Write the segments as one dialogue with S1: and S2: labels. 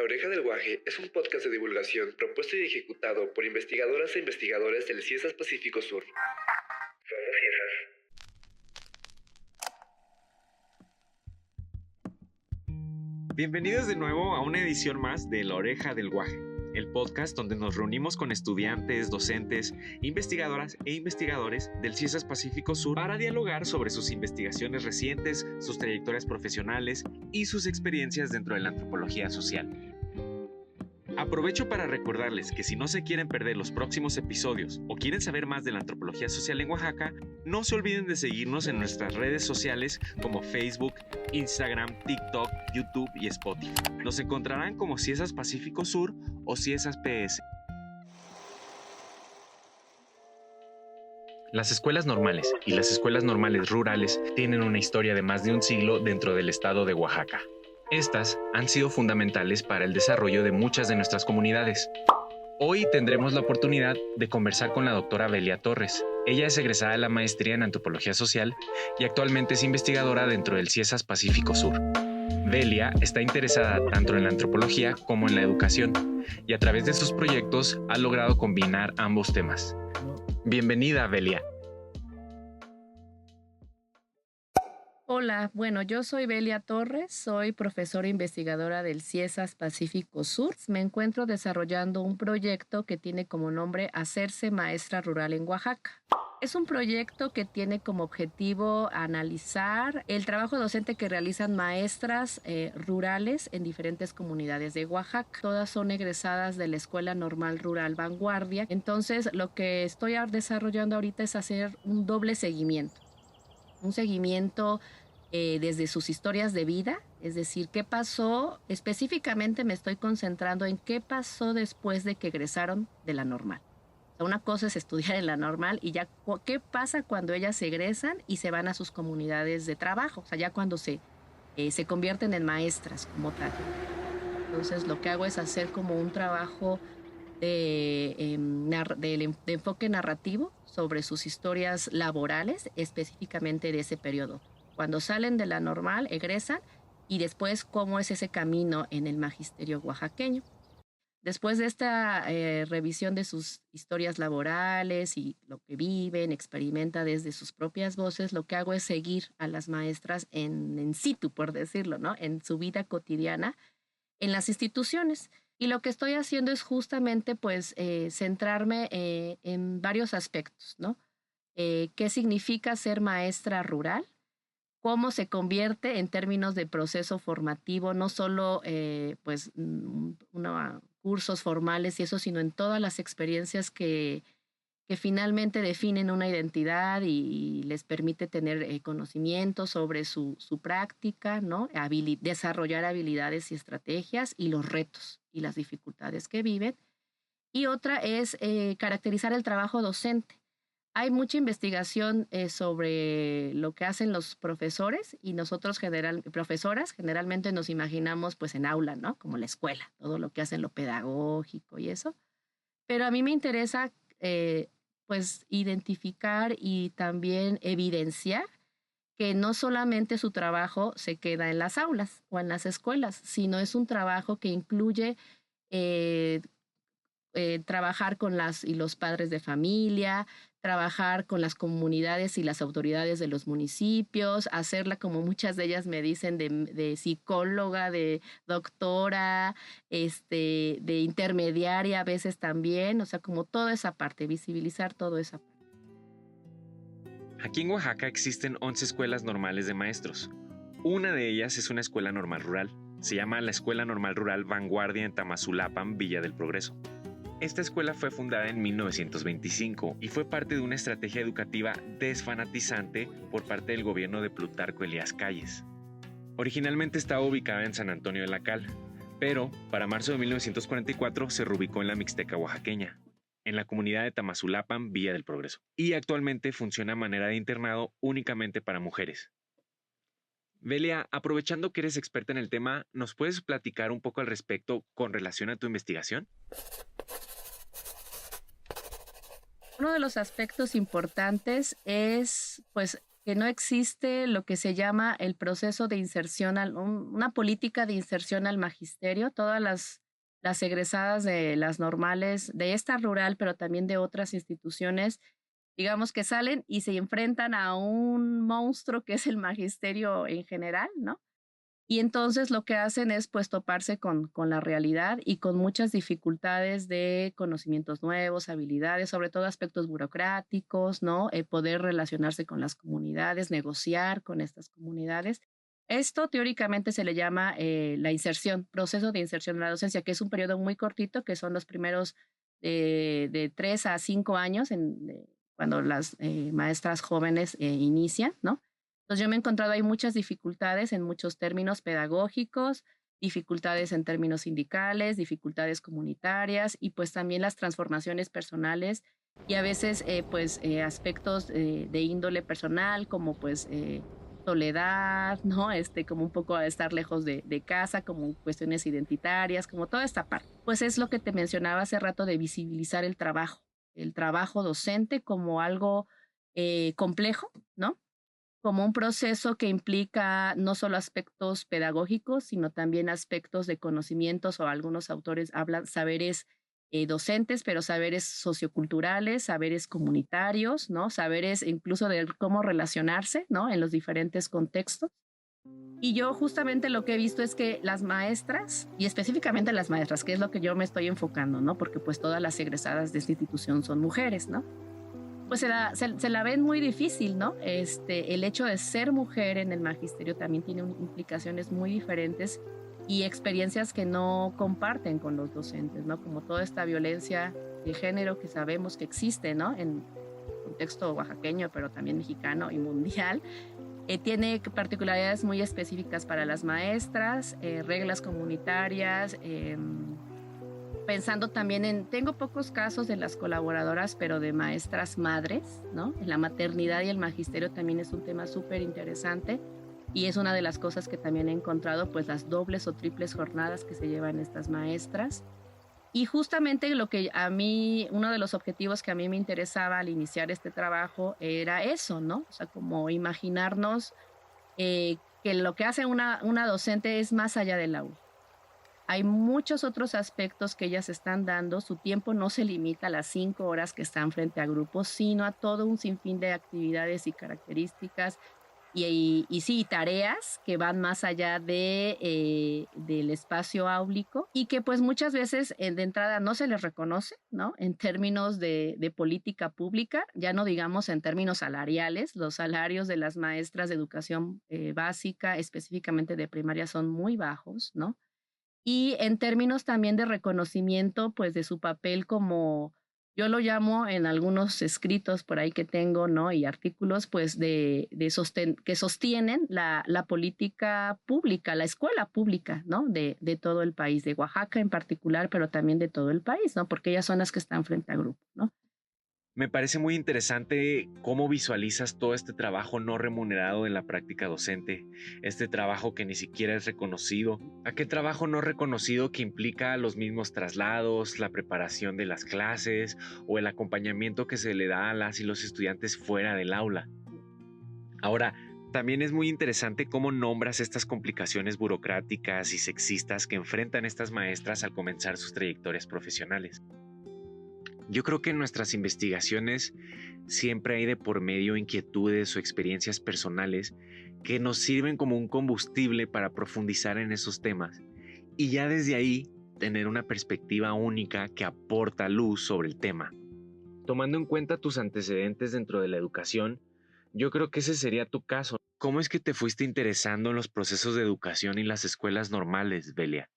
S1: La Oreja del Guaje es un podcast de divulgación propuesto y ejecutado por investigadoras e investigadores del CIESAS Pacífico Sur. Somos CIESAS.
S2: Bienvenidos de nuevo a una edición más de La Oreja del Guaje, el podcast donde nos reunimos con estudiantes, docentes, investigadoras e investigadores del CIESAS Pacífico Sur para dialogar sobre sus investigaciones recientes, sus trayectorias profesionales y sus experiencias dentro de la antropología social. Aprovecho para recordarles que si no se quieren perder los próximos episodios o quieren saber más de la antropología social en Oaxaca, no se olviden de seguirnos en nuestras redes sociales como Facebook, Instagram, TikTok, YouTube y Spotify. Nos encontrarán como CIESAS Pacífico Sur o CIESAS PS. Las escuelas normales y las escuelas normales rurales tienen una historia de más de un siglo dentro del estado de Oaxaca. Estas han sido fundamentales para el desarrollo de muchas de nuestras comunidades. Hoy tendremos la oportunidad de conversar con la doctora Belia Torres. Ella es egresada de la maestría en Antropología Social y actualmente es investigadora dentro del CIESAS Pacífico Sur. Belia está interesada tanto en la antropología como en la educación y a través de sus proyectos ha logrado combinar ambos temas. Bienvenida, Belia.
S3: Hola, bueno, yo soy Belia Torres, soy profesora investigadora del CIESAS Pacífico Sur. Me encuentro desarrollando un proyecto que tiene como nombre Hacerse Maestra Rural en Oaxaca. Es un proyecto que tiene como objetivo analizar el trabajo docente que realizan maestras rurales en diferentes comunidades de Oaxaca. Todas son egresadas de la Escuela Normal Rural Vanguardia. Entonces, lo que estoy desarrollando ahorita es hacer un doble seguimiento. Un seguimiento desde sus historias de vida, es decir, qué pasó, específicamente me estoy concentrando en qué pasó después de que egresaron de la normal. O sea, una cosa es estudiar en la normal y ya qué pasa cuando ellas se egresan y se van a sus comunidades de trabajo, o sea, ya cuando se convierten en maestras como tal. Entonces, lo que hago es hacer como un trabajo de enfoque narrativo sobre sus historias laborales, específicamente de ese periodo. Cuando salen de la normal, egresan, y después cómo es ese camino en el magisterio oaxaqueño. Después de esta revisión de sus historias laborales y lo que viven, experimenta desde sus propias voces, lo que hago es seguir a las maestras en situ, por decirlo, ¿no? En su vida cotidiana, en las instituciones. Y lo que estoy haciendo es justamente pues centrarme en varios aspectos, ¿no? ¿Qué significa ser maestra rural? ¿Cómo se convierte en términos de proceso formativo? No solo cursos formales y eso, sino en todas las experiencias que finalmente definen una identidad y les permite tener conocimiento sobre su práctica, ¿no? Desarrollar habilidades y estrategias y los retos y las dificultades que viven. Y otra es caracterizar el trabajo docente. Hay mucha investigación sobre lo que hacen los profesores y nosotros profesoras generalmente nos imaginamos pues en aula, ¿no? Como la escuela, todo lo que hacen lo pedagógico y eso. Pero a mí me interesa pues identificar y también evidenciar que no solamente su trabajo se queda en las aulas o en las escuelas, sino es un trabajo que incluye trabajar con las y los padres de familia, trabajar con las comunidades y las autoridades de los municipios, hacerla como muchas de ellas me dicen de psicóloga, de doctora, de intermediaria a veces también, o sea, como toda esa parte, visibilizar toda esa parte.
S2: Aquí en Oaxaca existen 11 escuelas normales de maestros. Una de ellas es una escuela normal rural. Se llama la Escuela Normal Rural Vanguardia en Tamazulapan, Villa del Progreso. Esta escuela fue fundada en 1925 y fue parte de una estrategia educativa desfanatizante por parte del gobierno de Plutarco Elías Calles. Originalmente estaba ubicada en San Antonio de la Cal, pero para marzo de 1944 se reubicó en la Mixteca oaxaqueña, en la comunidad de Tamazulapan, Villa del Progreso, y actualmente funciona a manera de internado únicamente para mujeres. Belia, aprovechando que eres experta en el tema, ¿nos puedes platicar un poco al respecto con relación a tu investigación?
S3: Uno de los aspectos importantes es, pues, que no existe lo que se llama el proceso de inserción, una política de inserción al magisterio. Todas las egresadas de las normales, de esta rural, pero también de otras instituciones, digamos que salen y se enfrentan a un monstruo que es el magisterio en general, ¿no? Y entonces lo que hacen es pues toparse con la realidad y con muchas dificultades de conocimientos nuevos, habilidades, sobre todo aspectos burocráticos, ¿no? Poder relacionarse con las comunidades, negociar con estas comunidades. Esto teóricamente se le llama la inserción, proceso de inserción en la docencia, que es un periodo muy cortito, que son los primeros de 3 a 5 años, cuando las maestras jóvenes inician, ¿no? Entonces yo me he encontrado ahí muchas dificultades en muchos términos pedagógicos, dificultades en términos sindicales, dificultades comunitarias y pues también las transformaciones personales y a veces aspectos de índole personal como pues soledad, ¿no? Como un poco estar lejos de casa, como cuestiones identitarias, como toda esta parte. Pues es lo que te mencionaba hace rato de visibilizar el trabajo docente como algo complejo, ¿no? Como un proceso que implica no solo aspectos pedagógicos, sino también aspectos de conocimientos, o algunos autores hablan saberes docentes, pero saberes socioculturales, saberes comunitarios, ¿no? Saberes incluso de cómo relacionarse, ¿no? En los diferentes contextos. Y yo justamente lo que he visto es que las maestras, y específicamente las maestras, que es lo que yo me estoy enfocando, ¿no? Porque pues todas las egresadas de esta institución son mujeres, ¿no? Pues se la ven muy difícil, ¿no? El hecho de ser mujer en el magisterio también tiene implicaciones muy diferentes y experiencias que no comparten con los docentes, ¿no? Como toda esta violencia de género que sabemos que existe, ¿no? En contexto oaxaqueño, pero también mexicano y mundial. Tiene particularidades muy específicas para las maestras, reglas comunitarias, pensando también tengo pocos casos de las colaboradoras, pero de maestras madres, ¿no? La maternidad y el magisterio también es un tema súper interesante y es una de las cosas que también he encontrado, pues las dobles o triples jornadas que se llevan estas maestras. Y justamente lo que a mí, uno de los objetivos que a mí me interesaba al iniciar este trabajo era eso, ¿no? O sea, como imaginarnos que lo que hace una docente es más allá del aula. Hay muchos otros aspectos que ellas están dando. Su tiempo no se limita a las 5 horas que están frente a grupos, sino a todo un sinfín de actividades y características y sí, tareas que van más allá del espacio áulico y que pues muchas veces de entrada no se les reconoce, ¿no? En términos de política pública, ya no digamos en términos salariales, los salarios de las maestras de educación básica, específicamente de primaria, son muy bajos, ¿no? Y en términos también de reconocimiento, pues de su papel como, yo lo llamo en algunos escritos por ahí que tengo, ¿no? Y artículos, pues que sostienen la política pública, la escuela pública, ¿no? De todo el país, de Oaxaca en particular, pero también de todo el país, ¿no? Porque ellas son las que están frente a grupos, ¿no?
S2: Me parece muy interesante cómo visualizas todo este trabajo no remunerado en la práctica docente, este trabajo que ni siquiera es reconocido, aquel trabajo no reconocido que implica los mismos traslados, la preparación de las clases o el acompañamiento que se le da a las y los estudiantes fuera del aula. Ahora, también es muy interesante cómo nombras estas complicaciones burocráticas y sexistas que enfrentan estas maestras al comenzar sus trayectorias profesionales. Yo creo que en nuestras investigaciones siempre hay de por medio inquietudes o experiencias personales que nos sirven como un combustible para profundizar en esos temas y ya desde ahí tener una perspectiva única que aporta luz sobre el tema. Tomando en cuenta tus antecedentes dentro de la educación, yo creo que ese sería tu caso. ¿Cómo es que te fuiste interesando en los procesos de educación y las escuelas normales, Belia?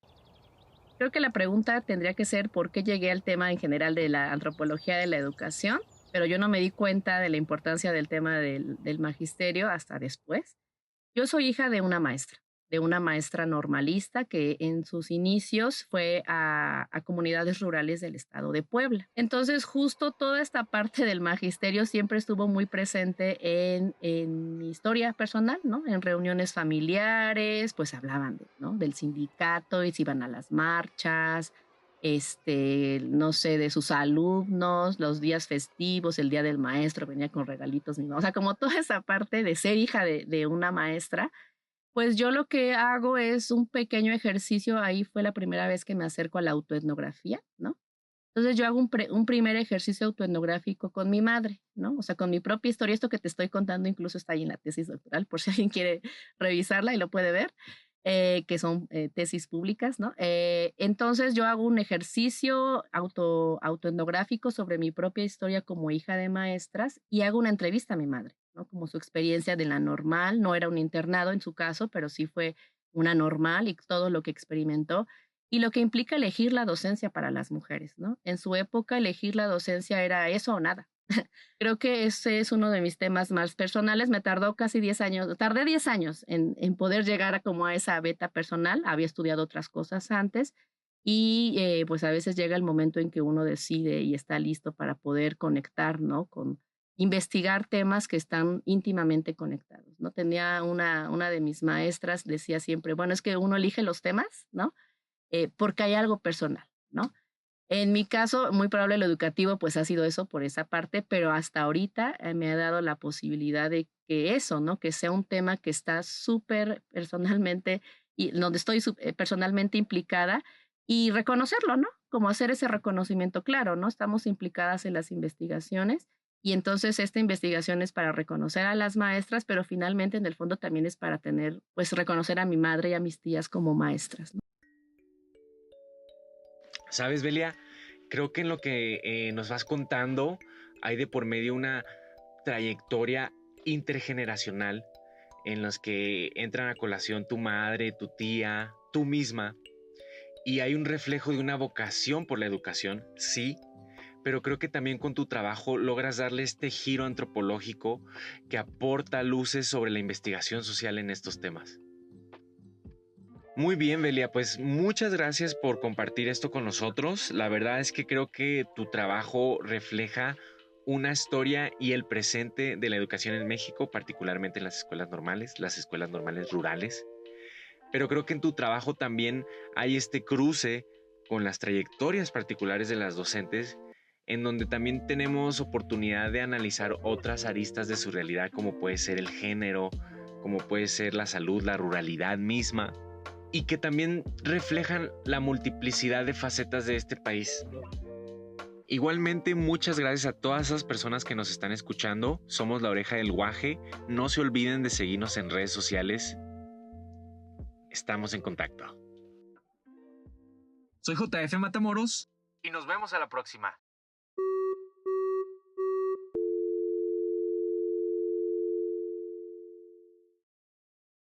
S3: Creo que la pregunta tendría que ser por qué llegué al tema en general de la antropología de la educación, pero yo no me di cuenta de la importancia del tema del magisterio hasta después. Yo soy hija de una maestra normalista que en sus inicios fue a comunidades rurales del estado de Puebla. Entonces, justo toda esta parte del magisterio siempre estuvo muy presente en mi historia personal, ¿no? En reuniones familiares, pues hablaban ¿no? del sindicato y se iban a las marchas, no sé, de sus alumnos, los días festivos, el día del maestro, venía con regalitos mi mamá. O sea, como toda esa parte de ser hija de una maestra, pues yo lo que hago es un pequeño ejercicio. Ahí fue la primera vez que me acerco a la autoetnografía, ¿no? Entonces yo hago un primer ejercicio autoetnográfico con mi madre, ¿no? O sea, con mi propia historia. Esto que te estoy contando incluso está ahí en la tesis doctoral, por si alguien quiere revisarla y lo puede ver, que son tesis públicas, ¿no? Entonces yo hago un ejercicio autoetnográfico sobre mi propia historia como hija de maestras y hago una entrevista a mi madre, ¿no? Como su experiencia de la normal. No era un internado en su caso, pero sí fue una normal y todo lo que experimentó y lo que implica elegir la docencia para las mujeres, ¿no? En su época, elegir la docencia era eso o nada. Creo que ese es uno de mis temas más personales. Me tardó casi 10 años, tardé 10 años en poder llegar a como a esa beta personal. Había estudiado otras cosas antes y pues a veces llega el momento en que uno decide y está listo para poder conectar, ¿no? Con investigar temas que están íntimamente conectados, ¿no? Tenía una de mis maestras, decía siempre, bueno, es que uno elige los temas, ¿no? Porque hay algo personal, ¿no? En mi caso, muy probable lo educativo, pues ha sido eso por esa parte, pero hasta ahorita me ha dado la posibilidad de que eso, ¿no? Que sea un tema que está súper personalmente y donde estoy personalmente implicada y reconocerlo, ¿no? Como hacer ese reconocimiento claro, ¿no? Estamos implicadas en las investigaciones y entonces esta investigación es para reconocer a las maestras, pero finalmente en el fondo también es para tener, pues reconocer a mi madre y a mis tías como maestras, ¿no?
S2: ¿Sabes, Belia? Creo que en lo que nos vas contando hay de por medio una trayectoria intergeneracional en los que entran a colación tu madre, tu tía, tú misma, y hay un reflejo de una vocación por la educación, sí, pero creo que también con tu trabajo logras darle este giro antropológico que aporta luces sobre la investigación social en estos temas. Muy bien, Belia, pues muchas gracias por compartir esto con nosotros. La verdad es que creo que tu trabajo refleja una historia y el presente de la educación en México, particularmente en las escuelas normales rurales. Pero creo que en tu trabajo también hay este cruce con las trayectorias particulares de las docentes, en donde también tenemos oportunidad de analizar otras aristas de su realidad, como puede ser el género, como puede ser la salud, la ruralidad misma, y que también reflejan la multiplicidad de facetas de este país. Igualmente, muchas gracias a todas esas personas que nos están escuchando. Somos La Oreja del Guaje. No se olviden de seguirnos en redes sociales. Estamos en contacto.
S4: Soy JF Matamoros
S2: Y nos vemos a la próxima.